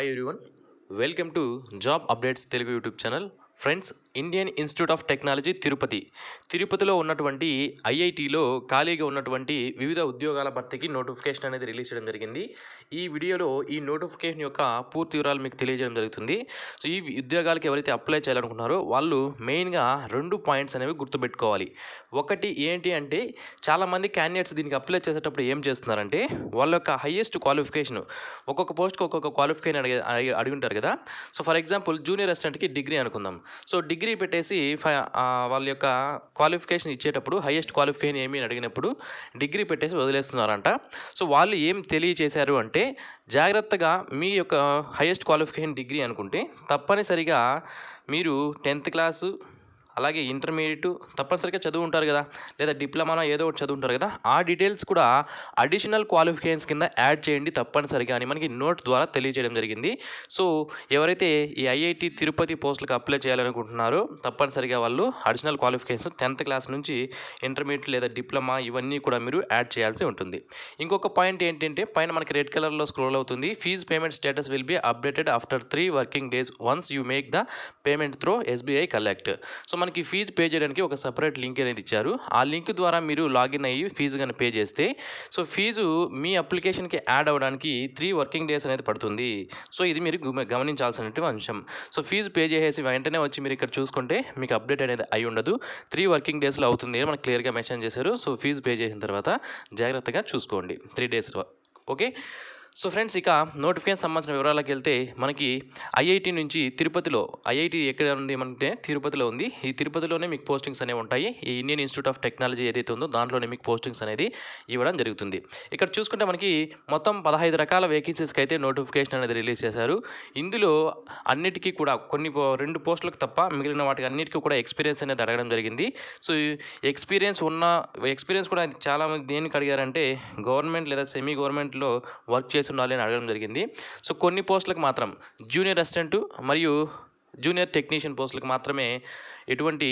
Hi everyone, welcome to job updates Telugu YouTube channel. Friends, Indian institute of technology తిరుపతిలో ఉన్నటువంటి ఐఐటిలో ఖాళీగా ఉన్నటువంటి వివిధ ఉద్యోగాల భర్తీకి నోటిఫికేషన్ అనేది రిలీజ్ చేయడం జరిగింది. ఈ వీడియోలో ఈ నోటిఫికేషన్ యొక్క పూర్తి వివరాలు మీకు తెలియజేయడం జరుగుతుంది. సో ఈ ఉద్యోగాలకు ఎవరైతే అప్లై చేయాలనుకుంటున్నారో వాళ్ళు మెయిన్గా 2 పాయింట్స్ అనేవి గుర్తుపెట్టుకోవాలి. ఒకటి ఏంటి అంటే, చాలామంది క్యాండిడేట్స్ దీనికి అప్లై చేసేటప్పుడు ఏం చేస్తున్నారంటే, వాళ్ళ యొక్క హైయెస్ట్ క్వాలిఫికేషన్ ఒక్కొక్క పోస్ట్కి ఒక్కొక్క క్వాలిఫికేషన్ అడిగి ఉంటారు కదా. సో ఫర్ ఎగ్జాంపుల్ జూనియర్ అసిస్టెంట్కి డిగ్రీ అనుకుందాం. సో డిగ్రీ పెట్టేసి వాళ్ళ యొక్క క్వాలిఫికేషన్ ఇచ్చేటప్పుడు హైయెస్ట్ క్వాలిఫికేషన్ ఏమి అని అడిగినప్పుడు డిగ్రీ పెట్టేసి వదిలేస్తున్నారంట. సో వాళ్ళు ఏం తెలియచేశారు అంటే, జాగ్రత్తగా మీ యొక్క హైయెస్ట్ క్వాలిఫికేషన్ డిగ్రీ అనుకుంటే తప్పనిసరిగా మీరు 10th క్లాసు అలాగే ఇంటర్మీడియట్ తప్పనిసరిగా చదువు ఉంటారు కదా, లేదా డిప్లొమానో ఏదో ఒకటి చదువుంటారు కదా, ఆ డీటెయిల్స్ కూడా అడిషనల్ క్వాలిఫికేషన్స్ కింద యాడ్ చేయండి తప్పనిసరిగా అని మనకి నోట్ ద్వారా తెలియజేయడం జరిగింది. సో ఎవరైతే ఈ ఐఐటి తిరుపతి పోస్టులకు అప్లై చేయాలనుకుంటున్నారో తప్పనిసరిగా వాళ్ళు అడిషనల్ క్వాలిఫికేషన్స్ 10th క్లాస్ నుంచి ఇంటర్మీడియట్ లేదా డిప్లొమా ఇవన్నీ కూడా మీరు యాడ్ చేయాల్సి ఉంటుంది. ఇంకొక పాయింట్ ఏంటంటే, పైన మనకి రెడ్ కలర్లో స్క్రోల్ అవుతుంది, fees payment status will be updated after 3 working days once you make the payment through SBI collect. So మనకి ఫీజు పే చేయడానికి ఒక సపరేట్ లింక్ అనేది ఇచ్చారు. ఆ లింక్ ద్వారా మీరు లాగిన్ అయ్యి ఫీజు కానీ పే చేస్తే, సో ఫీజు మీ అప్లికేషన్కి యాడ్ అవ్వడానికి 3 వర్కింగ్ డేస్ అనేది పడుతుంది. సో ఇది మీరు గమనించాల్సినటువంటి అంశం. సో ఫీజు పే చేసేసి వెంటనే వచ్చి మీరు ఇక్కడ చూసుకుంటే మీకు అప్డేట్ అనేది అయి ఉండదు. 3 వర్కింగ్ డేస్లో అవుతుంది అని మనకు క్లియర్గా మెన్షన్ చేశారు. సో ఫీజు పే చేసిన తర్వాత జాగ్రత్తగా చూసుకోండి 3 డేస్లో. ఓకే. సో ఫ్రెండ్స్, ఇక నోటిఫికేషన్ సంబంధించిన వివరాలకు వెళ్తే, మనకి ఐఐటి నుంచి ఐఐటి ఎక్కడ ఉంది అంటే తిరుపతిలో ఉంది. ఈ తిరుపతిలోనే మీకు పోస్టింగ్స్ అనేవి ఉంటాయి. ఈ ఇండియన్ ఇన్స్టిట్యూట్ ఆఫ్ టెక్నాలజీ ఏదైతే ఉందో దాంట్లోనే మీకు పోస్టింగ్స్ అనేది ఇవ్వడం జరుగుతుంది. ఇక్కడ చూసుకుంటే మనకి మొత్తం 15 రకాల వేకెన్సీస్కి అయితే నోటిఫికేషన్ అనేది రిలీజ్ చేశారు. ఇందులో అన్నిటికీ కూడా 2 పోస్టులకు తప్ప మిగిలిన వాటికి అన్నిటికీ కూడా ఎక్స్పీరియన్స్ అనేది అడగడం జరిగింది. సో ఎక్స్పీరియన్స్ కూడా చాలామంది దేనికి అడిగారంటే, గవర్నమెంట్ లేదా సెమీ గవర్నమెంట్లో వర్క్ చేసి ఉండాలి అని అడగడం జరిగింది. సో కొన్ని పోస్టులకు మాత్రం జూనియర్ అసిస్టెంట్ మరియు జూనియర్ టెక్నీషియన్ పోస్టులకు మాత్రమే ఎటువంటి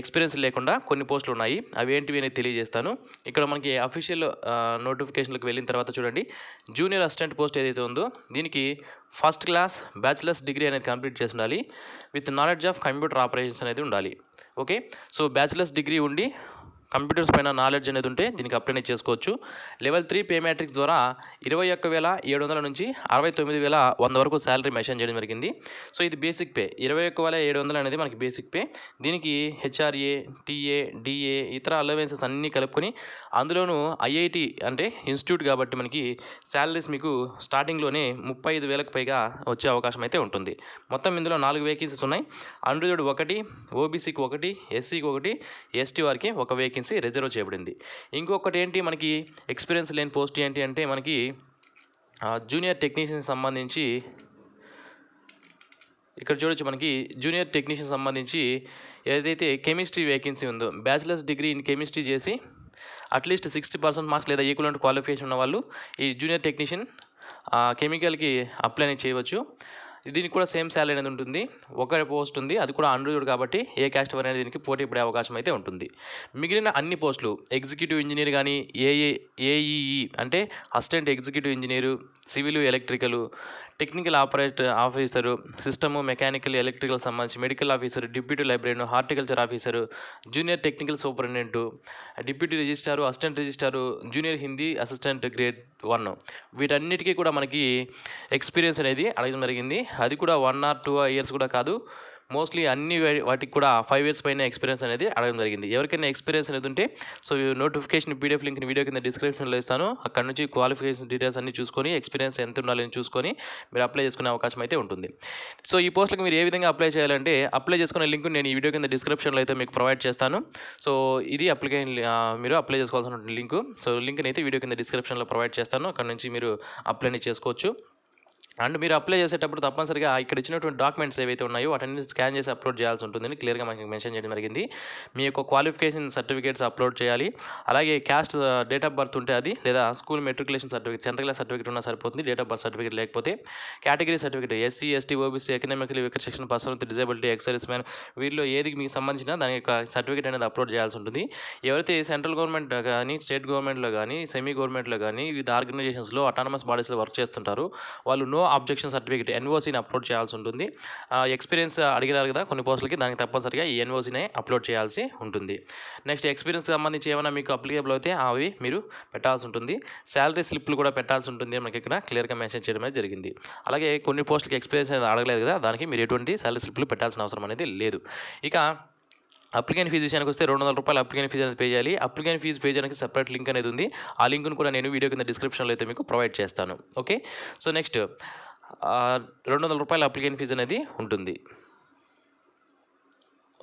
ఎక్స్పీరియన్స్ లేకుండా కొన్ని పోస్టులు ఉన్నాయి. అవి ఏంటివి అనేది తెలియజేస్తాను. ఇక్కడ మనకి అఫీషియల్ నోటిఫికేషన్లకు వెళ్ళిన తర్వాత చూడండి, జూనియర్ అసిస్టెంట్ పోస్ట్ ఏదైతే ఉందో దీనికి ఫస్ట్ క్లాస్ బ్యాచిలర్స్ డిగ్రీ అనేది కంప్లీట్ చేసి ఉండాలి. With knowledge of computer operations అనేది ఉండాలి. ఓకే. సో బ్యాచిలర్స్ డిగ్రీ ఉండి కంప్యూటర్స్ పైన నాలెడ్జ్ అనేది ఉంటే దీనికి అప్లై చేసుకోవచ్చు. లెవెల్ 3 పే మ్యాట్రిక్స్ ద్వారా 21,700 నుంచి 69,100 వరకు శాలరీ మెన్షన్ చేయడం జరిగింది. సో ఇది బేసిక్ పే. 21,700 అనేది మనకి బేసిక్ పే. దీనికి హెచ్ఆర్ఏ, టీఏ, డిఏ ఇతర అలవెన్సెస్ అన్నీ కలుపుకొని, అందులోనూ ఐఐటి అంటే ఇన్స్టిట్యూట్ కాబట్టి మనకి శాలరీస్ మీకు స్టార్టింగ్లోనే 35,000కు పైగా వచ్చే అవకాశం అయితే ఉంటుంది. మొత్తం ఇందులో 4 వేకెన్సీస్ ఉన్నాయి. అన్రిజర్వ్డ్ 1, ఓబీసీకి 1, ఎస్సీకి 1, ఎస్టీ వారికి 1 వేకెన్సీ రిజర్వ్ చేయబడింది. ఇంకొకటి ఏంటి, మనకి ఎక్స్పీరియన్స్ లేని పోస్ట్ ఏంటి అంటే, మనకి జూనియర్ టెక్నీషియన్ సంబంధించి ఇక్కడ చూడొచ్చు. మనకి జూనియర్ టెక్నీషియన్ సంబంధించి ఏదైతే కెమిస్ట్రీ వేకెన్సీ ఉందో, బ్యాచిలర్స్ డిగ్రీ ఇన్ కెమిస్ట్రీ చేసి అట్లీస్ట్ 60% మార్క్స్ లేదా ఈక్వలెంట్ క్వాలిఫికేషన్ ఉన్న వాళ్ళు ఈ జూనియర్ టెక్నీషియన్ కెమికల్కి అప్లై చేయవచ్చు. దీనికి కూడా సేమ్ శాలరీ అనేది ఉంటుంది. ఒక పోస్ట్ ఉంది, అది కూడా అన్రిజర్వ్డ్ కాబట్టి ఏ క్యాస్ట్ అనేది దీనికి పోటీ పడే అవకాశం అయితే ఉంటుంది. మిగిలిన అన్ని పోస్టులు ఎగ్జిక్యూటివ్ ఇంజనీర్ కానీ, ఏఈఈ అంటే assistant executive engineer, civil electrical, technical officer, system mechanical electrical సంబంధించి medical officer, deputy librarian, horticulture officer, junior technical superintendent, deputy registrar, assistant registrar, junior Hindi assistant grade 1 వీటన్నిటికీ కూడా మనకి ఎక్స్పీరియన్స్ అనేది అడగడం జరిగింది. అది కూడా 1 or 2 ఇయర్స్ కూడా కాదు, మోస్ట్లీ అన్ని వాటికి కూడా 5 years పైన ఎక్స్పీరియన్స్ అనేది అడగడం జరిగింది. ఎవరికైనా ఎక్స్పీరియన్స్ అనేది ఉంటే, సో నోటిఫికేషన్ పీడిఎఫ్ లింక్ని వీడియో కింద డిస్క్రిప్షన్లో ఇస్తాను. అక్కడ నుంచి క్వాలిఫికేషన్ డీటెయిల్స్ అన్ని చూసుకొని, ఎక్స్పీరియన్స్ ఎంత ఉండాలని చూసుకొని మీరు అప్లై చేసుకునే అవకాశం అయితే ఉంటుంది. సో ఈ పోస్టులకు మీరు ఏ విధంగా అప్లై చేయాలంటే, అప్లై చేసుకునే లింక్ నేను ఈ వీడియో కింద డిస్క్రిప్షన్లో అయితే మీకు ప్రొవైడ్ చేస్తాను. సో ఇది అప్లికేషన్ మీరు అప్లై చేసుకోవాల్సిన లింక్. సో లింక్ని అయితే వీడియో కింద డిస్క్రిప్షన్లో ప్రొవైడ్ చేస్తాను. అక్కడ నుంచి మీరు అప్లై చేసుకోవచ్చు. అండ్ మీరు అప్లై చేసేటప్పుడు తప్పనిసరిగా ఇక్కడ ఇచ్చినటువంటి డాక్యుమెంట్స్ ఏవైతే ఉన్నాయో వాటన్ని స్కాన్ చేసి అప్లోడ్ చేయాల్సి ఉంటుందని క్లియర్గా మనకి మెన్షన్ చేయడం జరిగింది. మీ యొక్క క్వాలిఫికేషన్ సర్టిఫికేట్స్ అప్లోడ్ చేయాలి. అలాగే క్యాస్ట్ డేట్ ఆఫ్ బర్త్ ఉంటే అది, లేదా school matriculation certificate 10th class certificate ఉన్నా సరిపోతుంది. డేట్ ఆఫ్ బర్త్ సర్టిఫికేట్ లేకపోతే category certificate SC, ST, OBC, economically weaker section, person with disability, ex service man వీళ్ళు ఏది మీకు సంబంధించిన దాని యొక్క సర్టిఫికేట్ అనేది అప్లోడ్ చేయాల్సి ఉంటుంది. ఎవరైతే సెంట్రల్ గవర్నమెంట్ కానీ, స్టేట్ గవర్నమెంట్లో కానీ, సెమీ గవర్నమెంట్లో కానీ, వివిధ ఆర్గనైజేషన్స్లో, అటానమస్ బాడీస్లో వర్క్ చేస్తుంటారో వాళ్ళు నో నో అబ్జెక్షన్ సర్టిఫికేట్ ఎన్ఓసిని అప్లోడ్ చేయాల్సి ఉంటుంది. ఎక్స్పీరియన్స్ అడిగినారు కదా కొన్ని పోస్టులకి, దానికి తప్పనిసరిగా ఈ ఎన్ఓసిని అప్లోడ్ చేయాల్సి ఉంటుంది. నెక్స్ట్ ఎక్స్పీరియన్స్ సంబంధించి ఏమైనా మీకు అప్లికేబుల్ అయితే అవి మీరు పెట్టాల్సి ఉంటుంది. శాలరీ స్లిప్లు కూడా పెట్టాల్సి ఉంటుంది, మనకి ఇక్కడ క్లియర్గా మెన్షన్ చేయడం అనేది జరిగింది. అలాగే కొన్ని పోస్టులకి ఎక్స్పీరియన్స్ అనేది అడగలేదు కదా, దానికి మీరు ఎటువంటి శాలరీ స్లిప్లు పెట్టాల్సిన అవసరం అనేది లేదు. ఇక అప్లికేషన్ ఫీజు విషయానికి వస్తే ₹200 అప్లికేషన్ ఫీజు అనేది పే చేయాలి. అప్లికేషన్ ఫీజు పే చేయడానికి సెపరేట్ లింక్ అనేది ఉంది. ఆ లింక్ను కూడా నేను వీడియో కింద డిస్క్రిప్షన్లో అయితే మీకు ప్రొవైడ్ చేస్తాను. Okay, so next ₹200 application fee అనేది ఉంటుంది.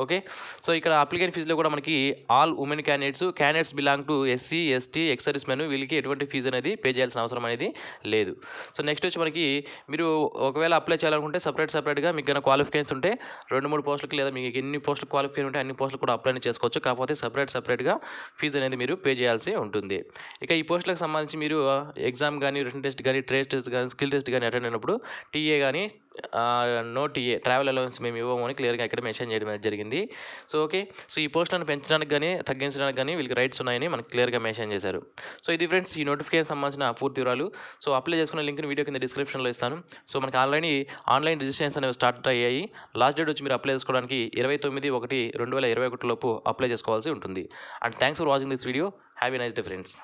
ఓకే, సో ఇక్కడ అప్లికేషన్ ఫీజులో కూడా మనకి all women candidates belong to SC, ST, ex servicemen వీళ్ళకి ఎటువంటి ఫీజు అనేది పే చేయాల్సిన అవసరం అనేది లేదు. సో నెక్స్ట్ వచ్చి మనకి మీరు ఒకవేళ అప్లై చేయాలనుకుంటే సపరేట్గా మీకు కనుక క్వాలిఫికేషన్స్ ఉంటే 2-3 పోస్టులకి లేదా మీకు ఎన్ని పోస్టులు క్వాలిఫికేషన్ ఉంటే అన్ని పోస్టులు కూడా అప్లై చేసుకోవచ్చు. కాకపోతే సపరేట్గా ఫీజు అనేది మీరు పే చేయాల్సి ఉంటుంది. ఇక ఈ పోస్టులకు సంబంధించి మీరు ఎగ్జామ్ కానీ, రిటన్ టెస్ట్ కానీ, ట్రేడ్ టెస్ట్ కానీ, స్కిల్ టెస్ట్ కానీ అటెండ్ అయినప్పుడు TA కానీ నో TA ట్రావెల్ అలవెన్స్ మేము ఇవ్వము అని క్లియర్గా ఇక్కడ మెన్షన్ చేయడం జరిగింది. సో ఓకే, సో ఈ పోస్టులను పెంచడానికి కానీ తగ్గించడానికి కానీ వీళ్ళకి రైట్స్ ఉన్నాయని మనకి క్లియర్గా మెన్షన్ చేశారు. సో ఇది ఫ్రెండ్స్ ఈ నోటిఫికేషన్ సంబంధించిన పూర్తి వివరాలు. సో అప్లై చేసుకున్న లింక్ని వీడియో కింద డిస్క్రిప్షన్లో ఇస్తాను. సో మనకి ఆన్లైన్ రిజిస్ట్రేషన్స్ అనేవి స్టార్ట్ అయ్యాయి. లాస్ట్ డేట్ వచ్చి మీరు అప్లై చేసుకోవడానికి 29/1/2021 లోపు అప్లై చేసుకోవాల్సి ఉంటుంది. And thanks for watching this video. Have a nice day friends.